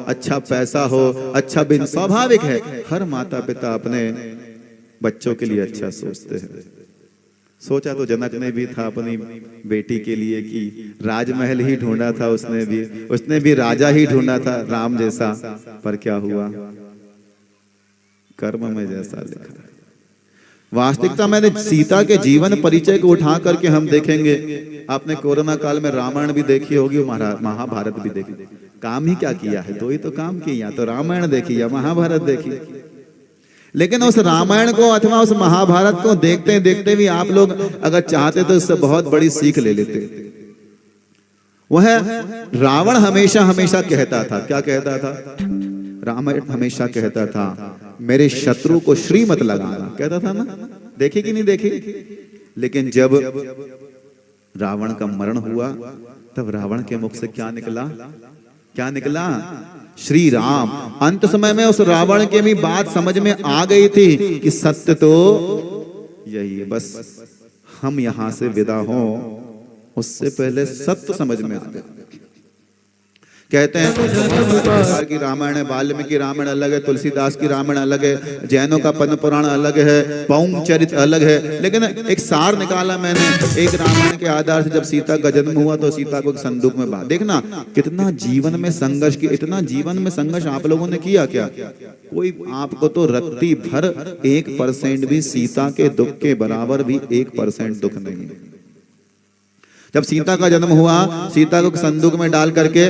अच्छा पैसा हो, अच्छा बिन, स्वाभाविक है हर माता पिता अपने बच्चों के लिए अच्छा सोचते हैं। सोचा तो जनक ने भी था अपनी बेटी के लिए कि राजमहल ही ढूंढा था उसने भी राजा ही ढूंढा था राम जैसा, पर क्या हुआ, कर्म में जैसा लिखा है। वास्तविकता मैंने सीता के जीवन परिचय को उठा करके हम देखेंगे। आपने कोरोना काल में रामायण भी देखी होगी, महाभारत भी देखी। काम ही क्या किया है, दो ही तो काम किए, या तो रामायण देखी या महाभारत देखी। लेकिन उस रामायण को अथवा उस महाभारत को देखते देखते भी आप लोग अगर चाहते तो इससे बहुत बड़ी सीख ले लेते। वह रावण हमेशा हमेशा कहता था, क्या कहता था, रावण हमेशा कहता था मेरे शत्रु को श्री मत लगाना, कहता था ना, देखी कि नहीं देखी। लेकिन जब रावण का मरण हुआ तब रावण के मुख से क्या निकला, क्या निकला, श्री राम। अंत समय में उस रावण के भी बात समझ में आ गई थी कि सत्य तो यही है, बस हम यहां से विदा हों उससे पहले सत्य समझ में आ गया। कहते हैं की रामायण है, वाल्मीकि रामायण अलग है, तुलसीदास की रामायण अलग है, जैनों का पद्म पुराण अलग है, पौंग चरित्र अलग है। लेकिन एक सार निकाला मैंने एक रामायण के आधार से। जब सीता का जन्म हुआ तो सीता को संदूक में बांध, देखना कितना जीवन में संघर्ष किया, इतना जीवन में संघर्ष आप लोगों ने किया क्या? कोई आपको तो रत्ती भर 1% भी सीता के दुख के बराबर भी 1% दुख नहीं है। जब सीता का जन्म हुआ, सीता को संदूक में डाल करके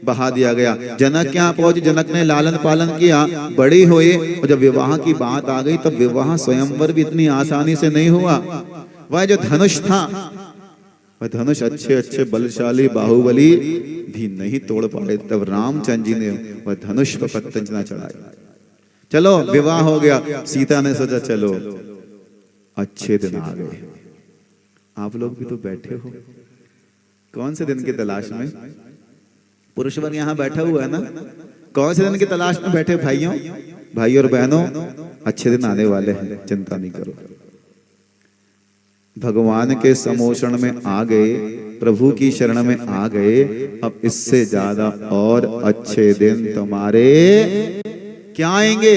बहा दिया गया। जनक क्या पहुंची, जनक ने लालन पालन किया, बड़ी हुई, और जब विवाह की बात आ गई तब विवाह स्वयंवर भी इतनी आसानी से नहीं हुआ। वह जो धनुष था, वह धनुष अच्छे अच्छे बलशाली बाहुबली भी नहीं तोड़ पाए। तब रामचंद्र जी ने वह धनुष पर पतंजना चढ़ाया। चलो विवाह हो गया। सीता ने सोचा चलो अच्छे दिन आ गए। आप लोग भी तो बैठे हो, कौन से दिन की तलाश में? पुरुष वर्ग यहाँ बैठा हुआ है ना, कौन से दिन की तलाश में बैठे भाइयों, भाई और बहनों? अच्छे दिन आने वाले हैं, चिंता नहीं करो। भगवान के समोषण में आ गए, प्रभु की शरण में आ गए। अब इससे ज्यादा और अच्छे दिन तुम्हारे क्या आएंगे?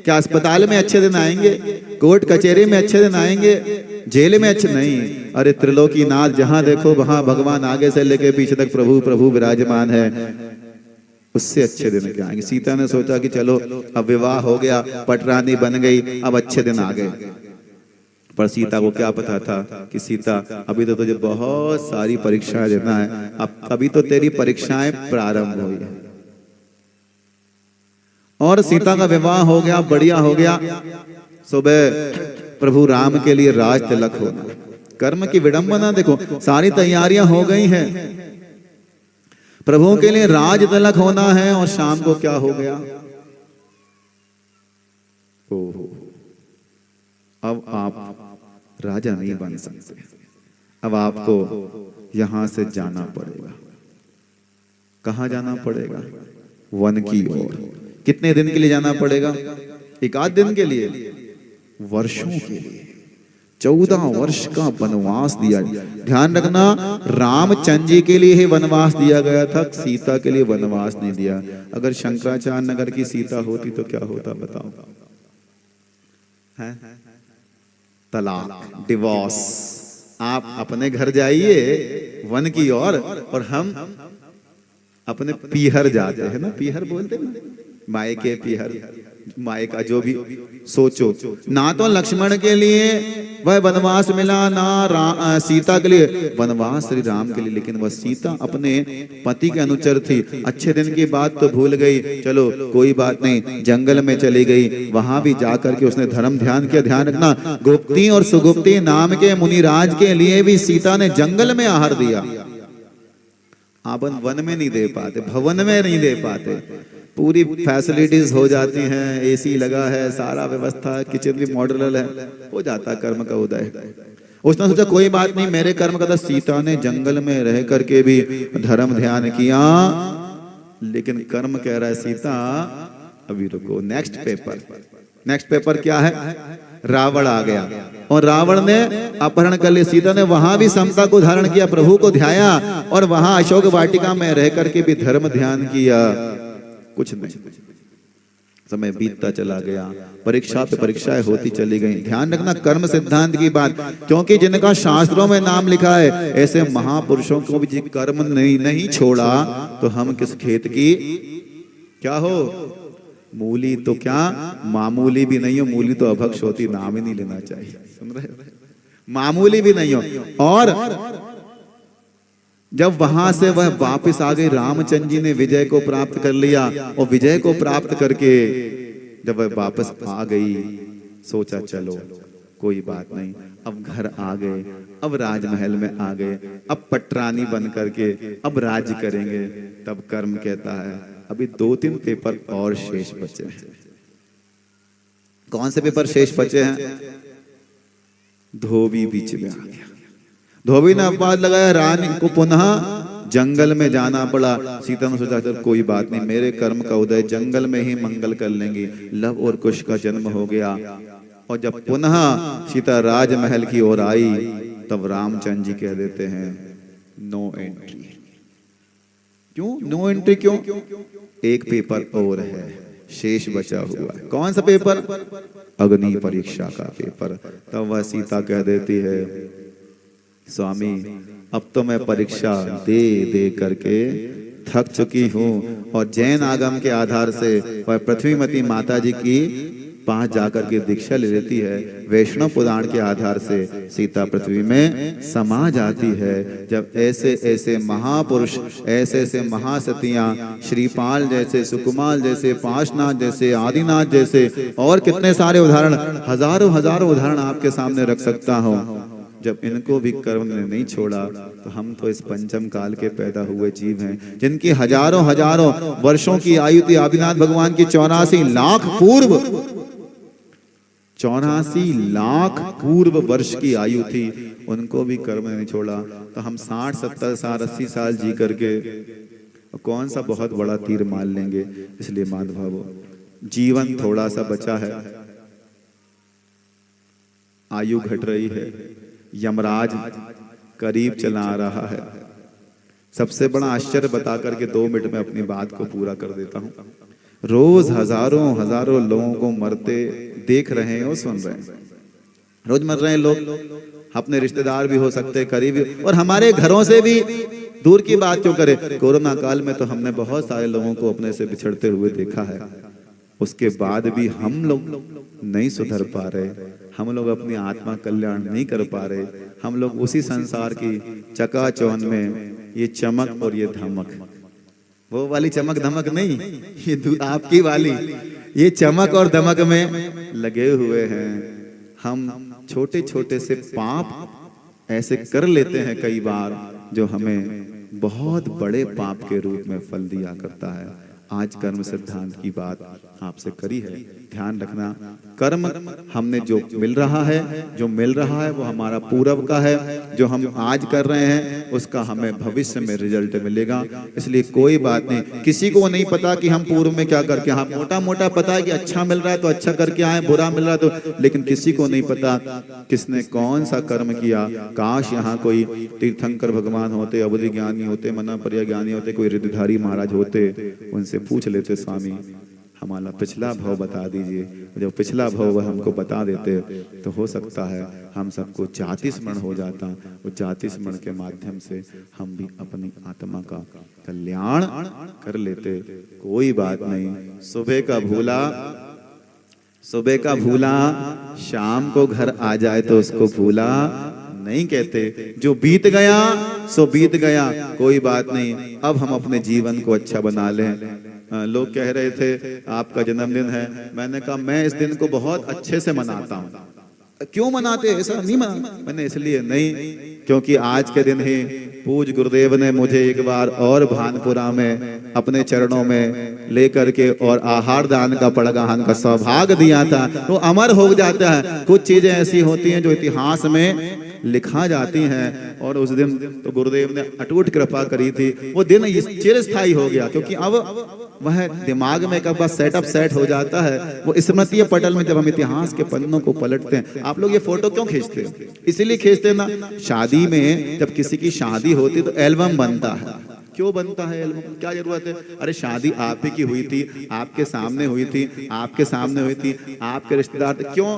क्या अस्पताल में अच्छे दिन आएंगे? कोर्ट कचहरी में अच्छे दिन आएंगे? जेल में अच्छे नहीं। अरे त्रिलोकी नाथ, जहां देखो वहां भगवान आगे से लेके पीछे तक प्रभु प्रभु विराजमान है। उससे अच्छे दिन क्या आएंगे? सीता ने सोचा कि चलो अब विवाह हो गया, पटरानी बन गई, अब अच्छे दिन आ गए। पर सीता को क्या पता था कि सीता अभी तो तुझे बहुत सारी परीक्षाएं देना है, अब अभी तो तेरी परीक्षाएं प्रारंभ हुई है। और सीता का विवाह हो गया, बढ़िया हो गया। सुबह प्रभु राम के लिए राज तिलक होना, कर्म की विडंबना देखो, सारी तैयारियां हो गई हैं, प्रभु के लिए राज तिलक होना है। और शाम को क्या हो गया? ओहो, अब आप राजा नहीं बन सकते, अब आपको यहां से जाना पड़ेगा। कहां जाना पड़ेगा? वन की ओर। कितने दिन के लिए जाना पड़ेगा? एक आध दिन के लिए? वर्षों के लिए। 14 वर्ष का वनवास दिया। ध्यान रखना, रामचंद्र जी के लिए ही वनवास दिया गया था, सीता के लिए वनवास नहीं दिया। अगर शंकराचार्य नगर की सीता होती तो क्या होता बताओ? है तलाक, डिवोर्स। आप अपने घर जाइए वन की ओर, और हम अपने पीहर जाते हैं ना, पीहर बोलते ना, मायके पीहर, मायका जो भी। सोचो, ना तो लक्ष्मण के लिए वह वनवास मिला, ना सीता के लिए वनवास श्री राम के लिए। लेकिन वह सीता अपने पति के अनुचर थी, अच्छे दिन की बात तो भूल गई। चलो कोई बात नहीं, जंगल में चली गई, वहां भी जाकर के उसने धर्म ध्यान किया। ध्यान रखना, गुप्ती और सुगुप्ती नाम के मुनिराज के लिए भी सीता ने जंगल में आहार दिया। आप वन में नहीं दे पाते, भवन में नहीं दे पाते। पूरी फैसिलिटीज हो जाती हैं, एसी लगा है, सारा व्यवस्था, किचन भी मॉड्यूलर है, हो जाता कर्म का उदय। उसने सोचा कोई बात नहीं, मेरे कर्म का था। सीता ने जंगल में रह करके भी धर्म ध्यान किया। लेकिन कर्म कह रहा है सीता अभी रुको, नेक्स्ट पेपर। नेक्स्ट पेपर क्या है? रावण आ गया और रावण ने अपहरण कर लिया। सीता ने वहां भी समता को धारण किया, प्रभु को ध्याया, और वहां अशोक वाटिका में रह करके भी धर्म ध्यान किया। कुछ नहीं। समय बीतता चला गया, परीक्षा पे परीक्षाएं होती चली गई। ध्यान रखना कर्म सिद्धांत की बात, क्योंकि जिनका शास्त्रों में नाम लिखा है ऐसे महापुरुषों को भी कर्म नहीं छोड़ा तो हम किस खेत की क्या हो, मूली तो क्या मामूली भी नहीं हो, मूली तो अभक्ष होती, नाम ही नहीं लेना चाहिए। सुन रहे, मामूली भी नहीं हो। और जब वहां से वह वापस आ गई, रामचंद्र जी ने विजय को प्राप्त कर लिया, और विजय को प्राप्त करके जब वह वापस आ गई, सोचा चलो कोई बात नहीं, अब घर आ गए, अब राजमहल में आ गए, अब पटरानी बन करके अब राज्य करेंगे। तब कर्म कहता है अभी 2-3 पेपर और शेष बचे हैं। कौन से पेपर शेष बचे हैं? धोबी बीच में आ गया। धोबी ने अपवाद लगाया, रानी को पुनः जंगल में जाना पड़ा। सीता ने सोचा चल कोई बात नहीं, मेरे कर्म का उदय जंगल में ही मंगल कर लेंगे। लव और कुश का जन्म हो गया, और जब पुनः सीता राजमहल की ओर आई तब रामचंद्र जी कह देते हैं नो एंट्री। क्यों नो एंट्री? क्यों? एक पेपर और है, शेष बचा हुआ है। कौन सा पेपर? अग्नि परीक्षा का पेपर। तब वह सीता कह देती है स्वामी अब तो मैं परीक्षा दे दे करके थक चुकी हूँ, और जैन आगम के आधार से वह पृथ्वीमती माता जी की पास जाकर के दीक्षा ले लेती है। वैष्णव पुराण के आधार से सीता पृथ्वी में समा जाती है। जब ऐसे ऐसे महापुरुष, ऐसे ऐसे महासतियां, श्रीपाल जैसे, सुकुमाल जैसे, पाशनाथ जैसे, आदिनाथ जैसे, और कितने सारे उदाहरण, हजारों हजारों उदाहरण आपके सामने रख सकता हूँ। जब इनको भी कर्म ने नहीं छोड़ा तो हम तो इस पंचम काल के पैदा हुए जीव हैं, जिनकी हजारों हजारों वर्षों की आयु थी। आदिनाथ भगवान की 84 लाख पूर्व, 84 लाख पूर्व वर्ष की आयु थी, उनको भी कर्म ने नहीं छोड़ा। तो हम 60, 70 साल, 80 साल जी करके कौन सा बहुत बड़ा तीर मार लेंगे। इसलिए माधव जीवन थोड़ा सा बचा है, आयु घट रही है, यमराज करीब चला आ रहा है। सबसे बड़ा आश्चर्य बता करके 2 मिनट में अपनी बात को पूरा कर देता हूं। रोज हजारों हजारों लोगों को मरते देख रहे हैं और सुन रहे हैं। रोज मर रहे हैं लोग, अपने रिश्तेदार भी हो सकते हैं, करीबी, और हमारे घरों से भी दूर की बात क्यों करें। कोरोना काल में तो हमने बहुत सारे लोगों को अपने से बिछड़ते हुए देखा है। उसके बाद भी हम लोग नहीं सुधर पा रहे, हम लोग अपनी आत्मा कल्याण नहीं कर पा रहे। हम लोग उसी संसार की चकाचौंध में ये चमक और ये धमक, वो वाली चमक धमक नहीं, ये आपकी वाली, ये चमक और धमक में लगे हुए हैं। हम छोटे छोटे से पाप ऐसे कर लेते हैं कई बार, जो हमें बहुत बड़े पाप के रूप में फल दिया करता है। आज कर्म सिद्धांत की बात आपसे करी है, ध्यान रखना। कर्म हमने जो मिल रहा है वो हमारा पूर्व का है, जो हम आज कर रहे हैं उसका हमें भविष्य में रिजल्ट मिलेगा। इसलिए कोई बात नहीं, किसी को नहीं पता कि हम पूर्व में क्या करके, हाँ मोटा मोटा पता है कि अच्छा मिल रहा है तो अच्छा करके आए, बुरा मिल रहा है तो, लेकिन किसी को नहीं पता किसने कौन सा कर्म किया। काश यहाँ कोई तीर्थंकर भगवान होते, अवधि ज्ञानी होते, मनापर्या ज्ञानी होते, कोई रिद्धिधारी महाराज होते, उनसे पूछ लेते स्वामी हमारा पिछला भव बता दीजिए। जब पिछला भव वह हमको बता देते तो हो सकता है हम सबको जाति स्मरण हो जाता। वो जाति स्मरण के माध्यम से हम भी अपनी आत्मा का कल्याण कर लेते। कोई बात नहीं, सुबह का भूला शाम को घर आ जाए तो उसको भूला नहीं कहते। जो बीत गया सो बीत गया, कोई बात नहीं, अब हम अपने जीवन को अच्छा बना लें। लोग कह रहे थे आपका जन्मदिन है, मैंने कहा मैं इस दिन को बहुत अच्छे से मनाता हूँ। क्यों मनाते? ऐसा नहीं मना, मैंने इसलिए नहीं क्योंकि आज के दिन ही पूज गुरुदेव ने मुझे एक बार और भानपुरा में अपने चरणों में लेकर के और आहार दान का पड़गाहन का सौभाग्य दिया था। तो अमर हो जाता है। कुछ चीजें ऐसी होती हैं जो इतिहास में लिखा जाती हैं, और उस दिन तो गुरुदेव ने अटूट कृपा करी थी। वो दिन चिरस्थायी हो गया, क्योंकि अब वह दिमाग में एक बार सेट हो जाता है। वो स्मृति पटल में जब हम इतिहास के पन्नों को पलटते हैं, आप लोग ये फोटो क्यों खींचते हैं? इसीलिए खींचते ना, शादी में जब किसी की शादी होती तो एल्बम बनता है, क्यों बनता है एल्बम, क्या जरूरत है? अरे शादी आप ही की हुई थी, आपके सामने हुई थी, आपके सामने हुई थी, आपके रिश्तेदार थे, क्यों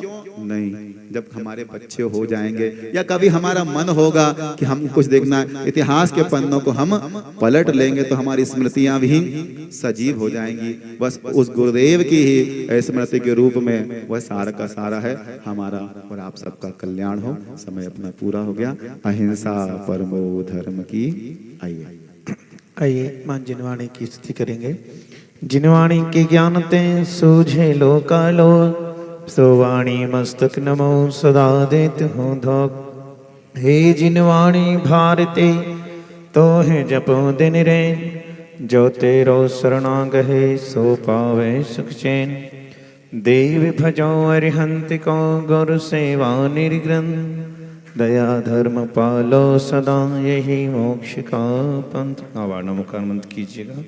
नहीं? जब हमारे बच्चे हो जाएंगे या कभी हमारा मन होगा कि हम कुछ देखना, इतिहास के पन्नों को हम पलट लेंगे तो हमारी स्मृतियां भी सजीव हो जाएंगी। बस उस गुरुदेव की ही स्मृति के रूप में वह सारा का सारा है। हमारा और आप सबका कल्याण हो। समय अपना पूरा हो गया। अहिंसा परमो धर्म की। आइए मां जिनवाणी की स्तुति करेंगे। जिनवाणी के ज्ञान ते सूझे लोकालो, सोवाणी मस्तक नमो सदा देत हो धोक। हे जिनवाणी भारते तो है जपो दिन रे, जो तेरो शरणागहे सो पावे सुख चैन। देव भजो अरिहंत को गुरु सेवा निर्ग्रंथ, दया धर्म पालो सदा यही मोक्ष का पंथ। आवाज नमोकार मंत्र कीजिएगा।